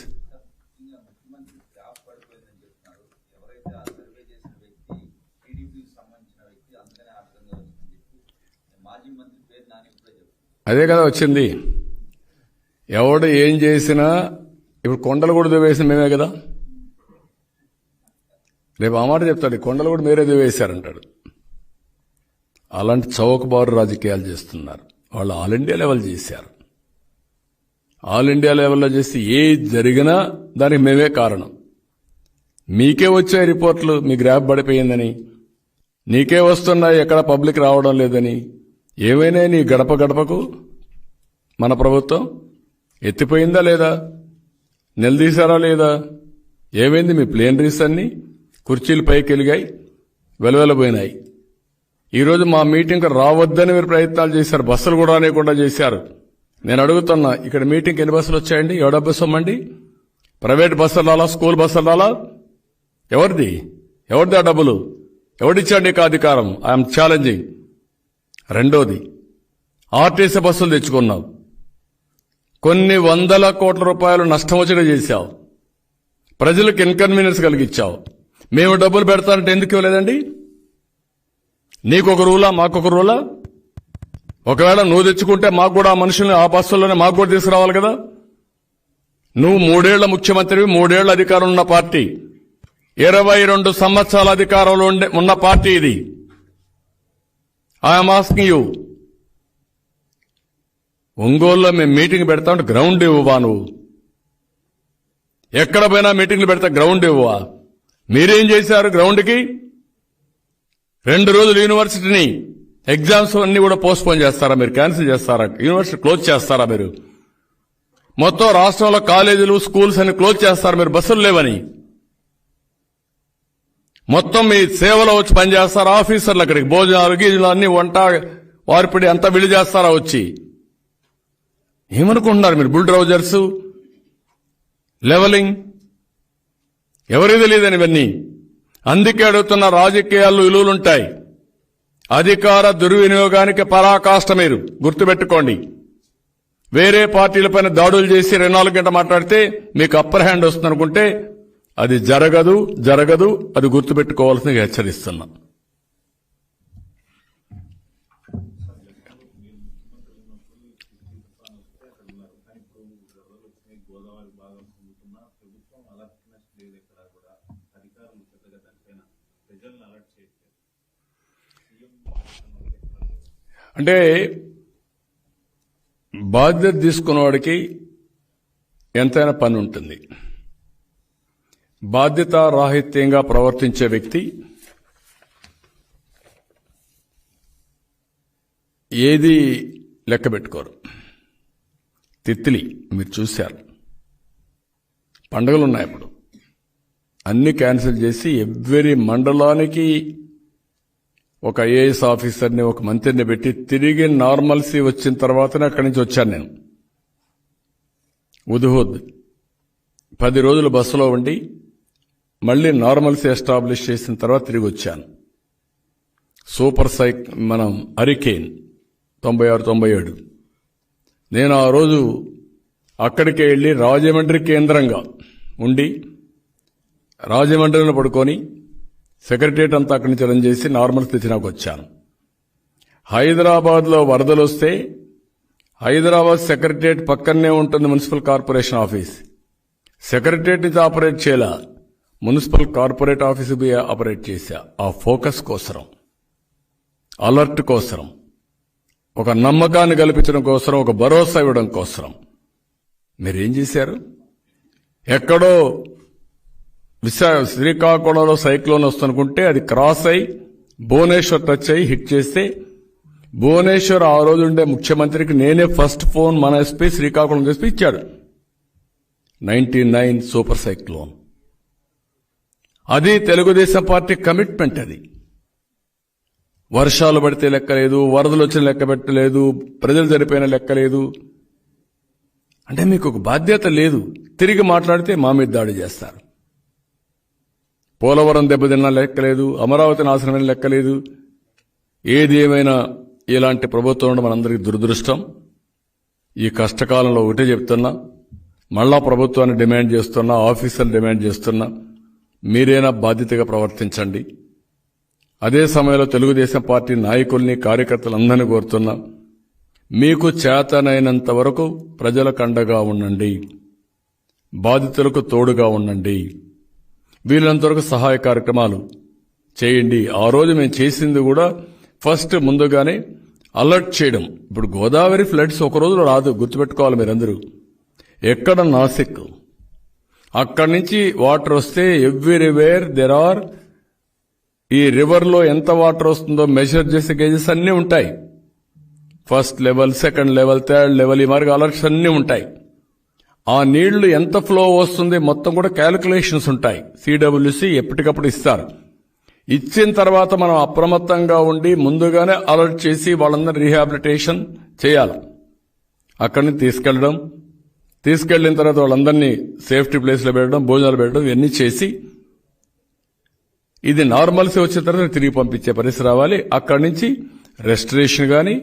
అదే కదా వచ్చింది. ఎవడు ఏం చేసినా ఇప్పుడు కొండలు కూడా దువ్వేసిన మేమే కదా. రేపు ఆ మాట చెప్తాడు, కొండలు కూడా మీరే దువ్వేశారంటాడు. అలాంటి చౌకబారు రాజకీయాలు చేస్తున్నారు. వాళ్ళు ఆల్ ఇండియా లెవెల్ చేశారు. ఆల్ ఇండియా లెవెల్లో చేసి ఏ జరిగినా దానికి మేమే కారణం. మీకే వచ్చాయి రిపోర్ట్లు, మీ గ్రాఫ్ పడిపోయిందని, నీకే వస్తున్నాయి, ఎక్కడ పబ్లిక్ రావడం లేదని. ఏమైనా నీ గడప గడపకు మన ప్రభుత్వం ఎత్తిపోయిందా లేదా? నిలదీశారా లేదా? ఏమైంది? మీ ప్లేనరీస్ అన్ని కుర్చీలు పైకి వెలిగాయి, వెలవెలబోయినాయి. ఈరోజు మా మీటింగ్కి రావద్దని మీరు ప్రయత్నాలు చేశారు, బస్సులు కూడా రానివ్వకుండా చేశారు. నేను అడుగుతున్నా, ఇక్కడ మీటింగ్కి ఎన్ని బస్సులు వచ్చాయండి? ఎవడ బస్సు అమ్మండి? ప్రైవేట్ బస్సులు రాలా? స్కూల్ బస్సులు రాలా? ఎవరిది ఆ డబ్బులు? ఎవడిచ్చాడు నీకు అధికారం? I'm challenging. రెండోది, ఆర్టీసీ బస్సులు తెచ్చుకున్నావు, కొన్ని వందల కోట్ల రూపాయలు నష్టం వచ్చేలా చేశావు, ప్రజలకు ఇన్కన్వీనియన్స్ కలిగించావు. మేము డబ్బులు పెడతానంటే ఎందుకు ఇవ్వలేదండి? నీకొక రూలా, మాకొక రూలా? ఒకవేళ నువ్వు తెచ్చుకుంటే మాకు కూడా ఆ మనుషుల్ని ఆ బస్సుల్లోనే మాకు కూడా తీసుకురావాలి కదా. నువ్వు 3 ఏళ్ల ముఖ్యమంత్రివి, 3 ఏళ్ల అధికారం ఉన్న పార్టీ, 22 సంవత్సరాల అధికారంలో ఉన్న పార్టీ ఇది. ఐఎమ్ ఆస్కింగ్ యూ, ఒంగోలులో మేము మీటింగ్ పెడతామంటే గ్రౌండ్ ఇవ్వవా? నువ్వు ఎక్కడ పోయినా మీటింగ్లు పెడతా, గ్రౌండ్ ఇవ్వవా? మీరేం చేశారు గ్రౌండ్కి? 2 రోజులు యూనివర్సిటీని ఎగ్జామ్స్ అన్ని కూడా పోస్ట్ పోన్ చేస్తారా? మీరు క్యాన్సిల్ చేస్తారా? యూనివర్సిటీ క్లోజ్ చేస్తారా? మీరు మొత్తం రాష్ట్రంలో కాలేజీలు, స్కూల్స్ అన్ని క్లోజ్ చేస్తారా? మీరు బస్సులు లేవని మొత్తం మీ సేవలో వచ్చి పనిచేస్తారా? ఆఫీసర్లు అక్కడికి భోజనాలు, గీజనాలు అన్ని, వంట, వార్పిడి అంతా విడి చేస్తారా? వచ్చి ఏమనుకుంటున్నారు మీరు? బుల్డ్రౌజర్స్, లెవలింగ్, ఎవరికి తెలియదని ఇవన్నీ. అందుకే అడుగుతున్న, రాజకీయాల్లో విలువలుంటాయి. అధికార దుర్వినియోగానికి పరాకాష్ట. మీరు గుర్తుపెట్టుకోండి. వేరే పార్టీలపైన దాడులు చేసి 24 గంటలు మాట్లాడితే మీకు అప్పర్ హ్యాండ్ వస్తుంది అనుకుంటే అది జరగదు. అది గుర్తుపెట్టుకోవాల్సిందిగా హెచ్చరిస్తున్నా. అంటే బాధ్యత తీసుకున్నవాడికి ఎంతైనా పని ఉంటుంది. బాధ్యతారాహిత్యంగా ప్రవర్తించే వ్యక్తి ఏది లెక్క పెట్టుకోరు. తిత్తిలి మీరు చూశారు, పండుగలున్నాయి. ఇప్పుడు అన్ని క్యాన్సిల్ చేసి ఎవ్రీ మండలానికి ఒక ఐఏఎస్ ఆఫీసర్ని, ఒక మంత్రిని పెట్టి తిరిగి నార్మల్సీ వచ్చిన తర్వాతనే అక్కడి నుంచి వచ్చాను నేను. ఉదుహుద్ 10 రోజులు బస్సులో ఉండి మళ్ళీ నార్మల్సీ ఎస్టాబ్లిష్ చేసిన తర్వాత తిరిగి వచ్చాను. సూపర్ మనం హరికేన్ 96-97 నేను ఆ రోజు అక్కడికే వెళ్లి రాజమండ్రి కేంద్రంగా ఉండి రాజమండ్రిలో పడుకొని సెక్రటరియట్ అంతా అక్కడి నుంచి రన్ చేసి నార్మల్ స్థితి నాకు వచ్చాను. హైదరాబాద్లో వరదలు వస్తే హైదరాబాద్ సెక్రటరియట్ పక్కనే ఉంటుంది మున్సిపల్ కార్పొరేషన్ ఆఫీస్. సెక్రటరియట్ నుంచి ఆపరేట్ చేయాల, మున్సిపల్ కార్పొరేట్ ఆఫీస్ ఆపరేట్ చేశా. ఆ ఫోకస్ కోసరం, అలర్ట్ కోసరం, ఒక నమ్మకాన్ని కల్పించడం కోసరం, ఒక భరోసా ఇవ్వడం కోసరం. మీరేం చేశారు? ఎక్కడో శ్రీకాకుళంలో సైక్లోన్ వస్తుందనుకుంటే అది క్రాస్ అయి భువనేశ్వర్ టచ్ అయి హిట్ చేస్తే భువనేశ్వర్ ఆ రోజు ఉండే ముఖ్యమంత్రికి నేనే ఫస్ట్ ఫోన్ మన ఎస్పీ శ్రీకాకుళం ఎస్పీ ఇచ్చాడు. 99 సూపర్ సైక్లోన్. అది తెలుగుదేశం పార్టీ కమిట్మెంట్. అది వర్షాలు పడితే లెక్కలేదు, వరదలు వచ్చిన లెక్క పెట్టలేదు, ప్రజలు చనిపోయిన లెక్కలేదు. అంటే మీకు ఒక బాధ్యత లేదు. తిరిగి మాట్లాడితే మా మీద దాడి చేస్తారు. పోలవరం దెబ్బతిన్నా లెక్కలేదు, అమరావతి నాశనమైన లెక్కలేదు. ఏది ఏమైనా ఇలాంటి ప్రభుత్వం ఉండడం మనందరికీ దురదృష్టం. ఈ కష్టకాలంలో ఒకటే చెప్తున్నా, మళ్ళా ప్రభుత్వాన్ని డిమాండ్ చేస్తున్నా, ఆఫీసర్లు డిమాండ్ చేస్తున్నా, మీరైనా బాధ్యతగా ప్రవర్తించండి. అదే సమయంలో తెలుగుదేశం పార్టీ నాయకుల్ని, కార్యకర్తలందరినీ కోరుతున్నా, మీకు చేతనైనంత వరకు ప్రజలకు అండగా ఉండండి, బాధితులకు తోడుగా ఉండండి, వీళ్ళంత వరకు సహాయ కార్యక్రమాలు చేయండి. ఆ రోజు మేము చేసింది కూడా ఫస్ట్ ముందుగానే అలర్ట్ చేయడం. ఇప్పుడు గోదావరి ఫ్లడ్స్ ఒక రోజులో రాదు, గుర్తుపెట్టుకోవాలి మీరందరూ. ఎక్కడ నాసిక్, అక్కడి నుంచి వాటర్ వస్తే ఎవ్రీవేర్ దెర్ ఆర్, ఈ రివర్లో ఎంత వాటర్ వస్తుందో మెజర్ చేసే గేజెస్ అన్నీ ఉంటాయి. First level, second level, third level, ఈ మార్గ అలర్ట్స్ అన్నీ ఉంటాయి. ఆ నీళ్లు ఎంత ఫ్లో వస్తుంది మొత్తం కూడా క్యాలిక్యులేషన్స్ ఉంటాయి. సిడబ్ల్యూసి ఎప్పటికప్పుడు ఇస్తారు. ఇచ్చిన తర్వాత మనం అప్రమత్తంగా ఉండి ముందుగానే అలర్ట్ చేసి వాళ్ళందరినీ రీహాబిలిటేషన్ చేయాలి. అక్కడి నుంచి తీసుకెళ్లిన తర్వాత వాళ్ళందరినీ సేఫ్టీ ప్లేస్లో పెట్టడం, భోజనాలు పెట్టడం, ఇవన్నీ చేసి ఇది నార్మల్సీ వచ్చిన తర్వాత తిరిగి పంపించే పరిస్థితి రావాలి. అక్కడి నుంచి రెస్టరేషన్ కానీ,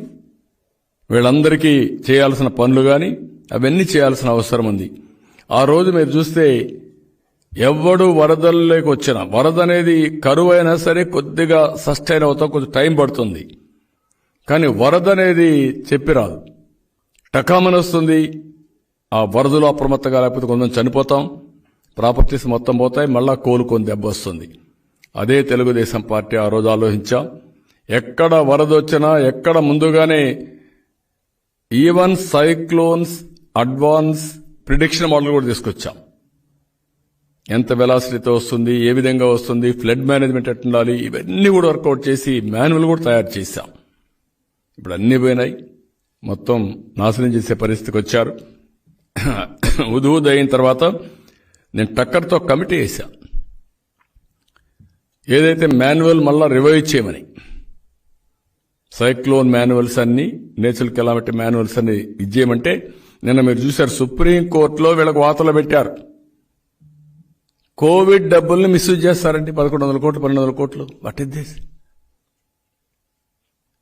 వీళ్ళందరికీ చేయాల్సిన పనులు కానీ అవన్నీ చేయాల్సిన అవసరం ఉంది. ఆ రోజు మీరు చూస్తే ఎవడు వరదల్లోకి వచ్చినా, వరద అనేది కరువు అయినా సరే కొద్దిగా సస్టైన్ అవుతాం, కొంచెం టైం పడుతుంది. కానీ వరద అనేది చెప్పిరాదు, టకామని వస్తుంది. ఆ వరదలో అప్రమత్తంగా లేకపోతే కొంచెం చనిపోతాం, ప్రాపర్టీస్ మొత్తం పోతాయి, మళ్ళా కోలుకొని దెబ్బ వస్తుంది. అదే తెలుగుదేశం పార్టీ ఆ రోజు ఆలోచించాం. ఎక్కడ వరద వచ్చినా, ఎక్కడ ముందుగానే even cyclones advance prediction model కూడా తీసుకొచ్చాం. ఎంత వెలాసిటీతో వస్తుంది, ఏ విధంగా వస్తుంది, ఫ్లడ్ మేనేజ్మెంట్ ఎట్టుండాలి, ఇవన్నీ కూడా వర్కౌట్ చేసి మాన్యువల్ కూడా తయారు చేశాం. ఇప్పుడు అన్నీ పోయినాయి, మొత్తం నాశనం చేసే పరిస్థితికి వచ్చారు. ఉదూద్ అయిన తర్వాత నేను టక్కర్తో కమిటీ వేశా, ఏదైతే మాన్యువల్ మళ్ళా రివైవ్ చేయమని. సైక్లోన్ మాన్యువల్స్ అన్ని, నేచురల్ కెలామిటీ మాన్యువల్స్ అన్ని ఇచ్చేయమంటే నిన్న మీరు చూశారు సుప్రీంకోర్టులో వీళ్ళకు వార్తలు పెట్టారు. కోవిడ్ డబ్బుల్ని మిస్యూజ్ చేస్తారండి, 1100 కోట్లు 1200 కోట్లు. What is this?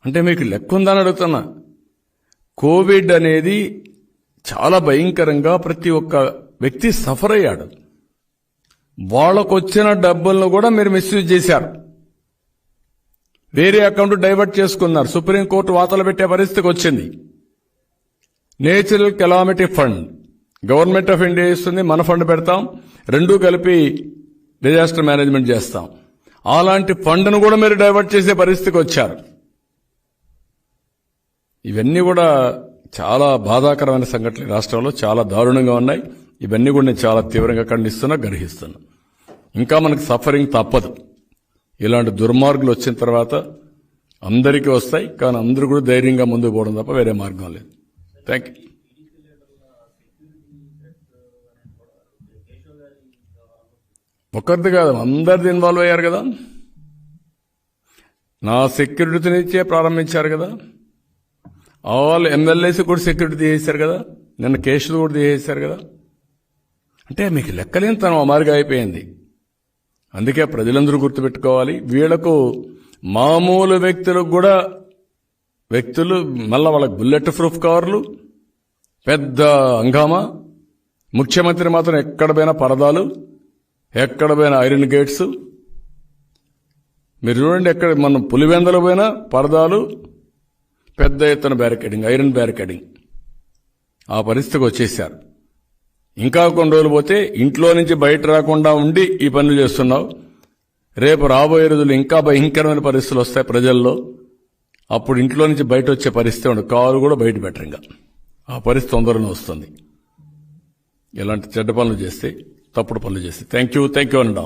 అంటే మీకు లెక్క ఉందని అడుగుతున్నా. కోవిడ్ అనేది చాలా భయంకరంగా ప్రతి ఒక్క వ్యక్తి సఫర్ అయ్యాడు. వాళ్ళకొచ్చిన డబ్బులను కూడా మీరు మిస్యూజ్ చేశారు, వేరే అకౌంట్ డైవర్ట్ చేసుకున్నారు. సుప్రీంకోర్టు వార్తలు పెట్టే పరిస్థితికి వచ్చింది. Natural calamity fund government of India ఇస్తుంది, మన ఫండ్ పెడతాం, రెండూ కలిపి డిజాస్టర్ మేనేజ్మెంట్ చేస్తాం. అలాంటి ఫండ్ను కూడా మీరు డైవర్ట్ చేసే పరిస్థితికి వచ్చారు. ఇవన్నీ కూడా చాలా బాధాకరమైన సంఘటనలు రాష్ట్రంలో చాలా దారుణంగా ఉన్నాయి. ఇవన్నీ కూడా నేను చాలా తీవ్రంగా ఖండిస్తున్నా, గర్హిస్తున్నా. ఇంకా మనకు సఫరింగ్ తప్పదు. ఇలాంటి దుర్మార్గులు వచ్చిన తర్వాత అందరికీ వస్తాయి, కానీ అందరూ కూడా ధైర్యంగా ముందుకు పోవడం తప్ప వేరే మార్గం లేదు. Thank you. ఒక్కరిది కాదు, అందరిది ఇన్వాల్వ్ అయ్యారు కదా. నా సెక్యూరిటీనిచ్చే ప్రారంభించారు కదా. ఆల్ ఎమ్మెల్యేస్ కూడా సెక్యూరిటీ తీసేశారు కదా, నిన్న కేసులు కూడా తీసేశారు కదా. అంటే మీకు లెక్కలేని తన మారిగా అయిపోయింది. అందుకే ప్రజలందరూ గుర్తుపెట్టుకోవాలి, వీళ్లకు మామూలు వ్యక్తులు మళ్ళా వాళ్ళకి బుల్లెట్ ప్రూఫ్ కార్లు, పెద్ద హంగామా. ముఖ్యమంత్రి మాత్రం ఎక్కడ పోయినా పరదాలు, ఎక్కడ పోయినా ఐరన్ గేట్స్. మీరు చూడండి, ఎక్కడ మనం పులివెందలు పోయినా పరదాలు, పెద్ద ఎత్తున బ్యారికేడింగ్, ఐరన్ బ్యారికేడింగ్. ఆ పరిస్థితికి వచ్చేశారు. ఇంకా కొన్ని రోజులు పోతే ఇంట్లో నుంచి బయట రాకుండా ఉండి ఈ పనులు చేస్తున్నావు. రేపు రాబోయే రోజులు ఇంకా భయంకరమైన పరిస్థితులు వస్తాయి ప్రజల్లో. అప్పుడు ఇంట్లో నుంచి బయట వచ్చే పరిస్థితి ఉండదు, కారు కూడా బయట పెట్టరు. ఇంకా ఆ పరిస్థితి తొందరగా వస్తుంది ఇలాంటి చెడ్డ పనులు చేస్తే, తప్పుడు పనులు చేస్తే. థ్యాంక్ యూ అనండి.